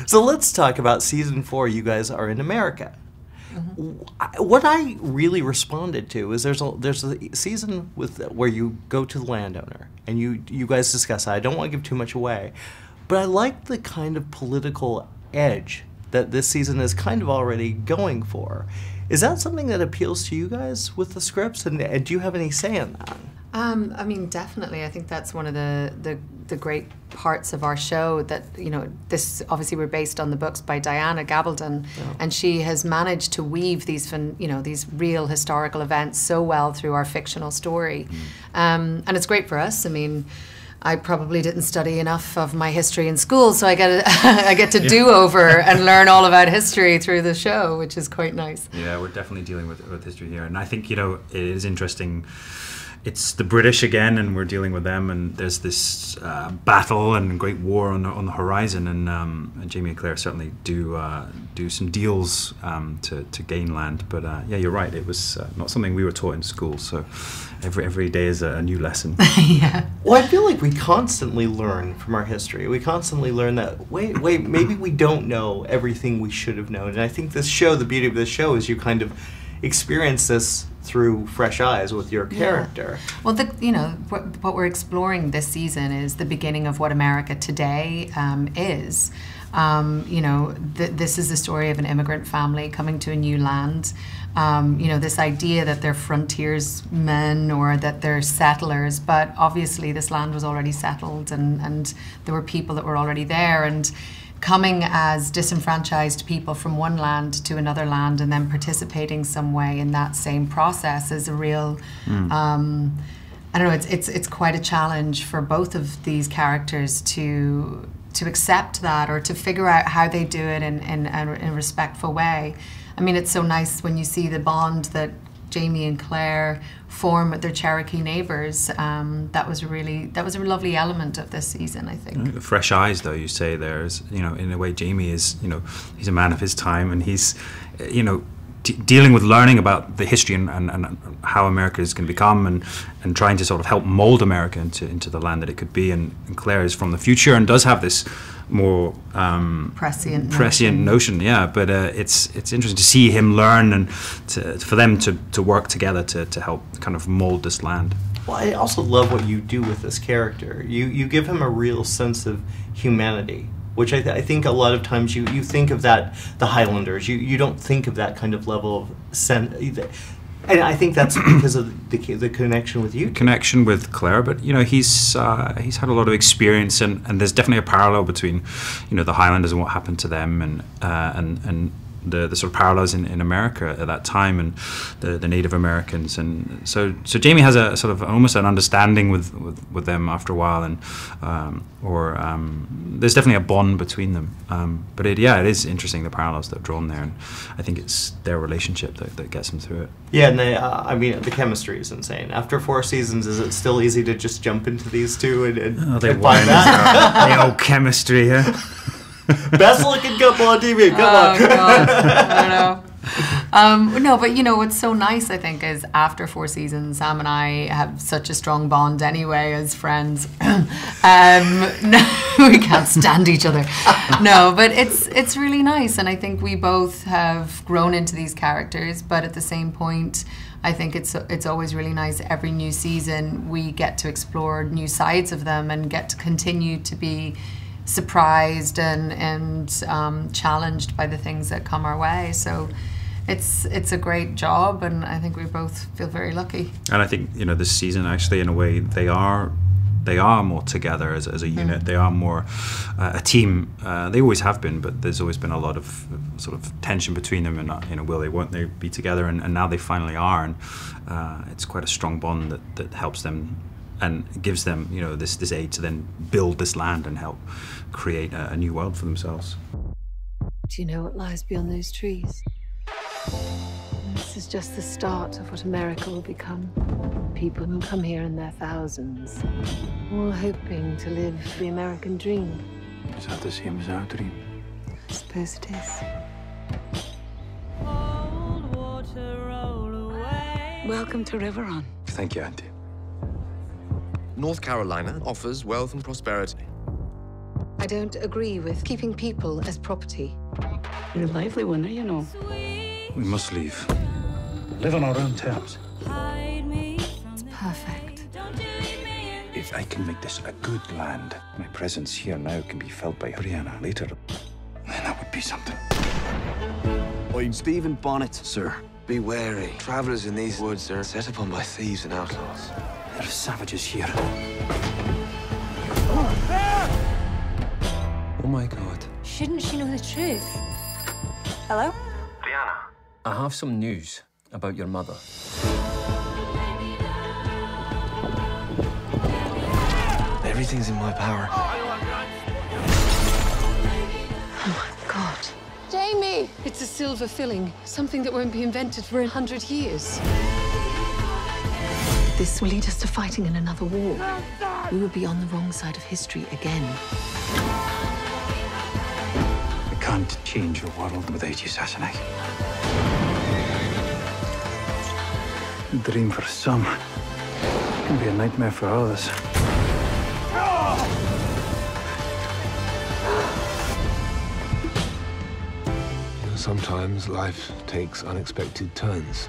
So let's talk about season 4. You guys are in America. What I really responded to is there's a season where you go to the landowner and you guys discuss it. I don't want to give too much away, but I like the kind of political edge that this season is kind of already going for. Is that something that appeals to you guys with the scripts, and do you have any say in that? I mean, definitely. I think that's one of the great parts of our show, that, you know, this, obviously we're based on the books by Diana Gabaldon, and she has managed to weave these, you know, these real historical events so well through our fictional story. And it's great for us. I mean, I probably didn't study enough of my history in school, so I get to do over and learn all about history through the show, which is quite nice. Yeah, we're definitely dealing with history here, and I think, you know, it is interesting. It's the British again, and we're dealing with them, and there's this battle and great war on the horizon, and Jamie and Claire certainly do some deals to gain land. But yeah, you're right. It was not something we were taught in school, so every day is a new lesson. Yeah. Well, I feel like we constantly learn from our history. We constantly learn that wait, maybe we don't know everything we should have known. And I think this show, the beauty of this show, is you kind of experience this through fresh eyes with your character. Yeah. Well, you know, what we're exploring this season is the beginning of what America today is. You know, this is the story of an immigrant family coming to a new land. You know, this idea that they're frontiersmen or that they're settlers, but obviously this land was already settled, and there were people that were already there, and coming as disenfranchised people from one land to another land and then participating some way in that same process is a real, I don't know, it's quite a challenge for both of these characters to accept that, or to figure out how they do it in a respectful way. I mean, it's so nice when you see the bond that Jamie and Claire form with their Cherokee neighbours. That was a lovely element of this season, I think. Fresh eyes, though, you say there's, you know, in a way Jamie is, you know, he's a man of his time, and he's, you know, dealing with learning about the history and how America is going to become, and trying to sort of help mold America into the land that it could be. And Claire is from the future and does have this more prescient notion, yeah. But it's interesting to see him learn, and for them to work together to help kind of mold this land. Well, I also love what you do with this character. You give him a real sense of humanity, which I think a lot of times you think of that, the Highlanders, you don't think of that kind of level of sense. And I think that's because of the connection with you. Connection with Claire, but, you know, he's had a lot of experience, and there's definitely a parallel between, you know, the Highlanders and what happened to them, and the sort of parallels in America at that time, and the Native Americans, and so Jamie has a sort of almost an understanding with them after a while, and there's definitely a bond between them. But it is interesting, the parallels that are drawn there, and I think it's their relationship that gets them through it. Yeah, and I mean, the chemistry is insane. After 4 seasons, is it still easy to just jump into these two and find that? The old chemistry, yeah. Best looking couple on TV. Come on. God. I don't know. No, but, you know, what's so nice, I think, is after 4 seasons, Sam and I have such a strong bond anyway as friends. No, we can't stand each other. No, but it's really nice, and I think we both have grown into these characters, but at the same point, I think it's always really nice. Every new season, we get to explore new sides of them and get to continue to be surprised and challenged by the things that come our way. So it's a great job, and I think we both feel very lucky. And I think, you know, this season, actually, in a way, they are more together as a unit. They are more a team. They always have been, but there's always been a lot of sort of tension between them, and, you know, will they, won't they be together, and now they finally are, and it's quite a strong bond that helps them and gives them, you know, this aid to then build this land and help create a new world for themselves. Do you know what lies beyond those trees? This is just the start of what America will become. People will come here in their thousands, all hoping to live the American dream. Is that the same as our dream? I suppose it is. Welcome to Riveron. Thank you, Auntie. North Carolina offers wealth and prosperity. I don't agree with keeping people as property. You're a lively one, you know. We must leave. Live on our own terms. It's perfect. If I can make this a good land, my presence here now can be felt by Brianna later, then that would be something. I'm Stephen Bonnet. Sir, be wary. Travelers in these woods are set upon by thieves and outlaws. There are savages here. Oh my God. Shouldn't she know the truth? Hello? I have some news about your mother. Everything's in my power. Oh my God. Jamie! It's a silver filling, something that won't be invented for 100 years. This will lead us to fighting in another war. We will be on the wrong side of history again. I can't change the world without you, Sassenach. A dream for some can be a nightmare for others. Sometimes life takes unexpected turns.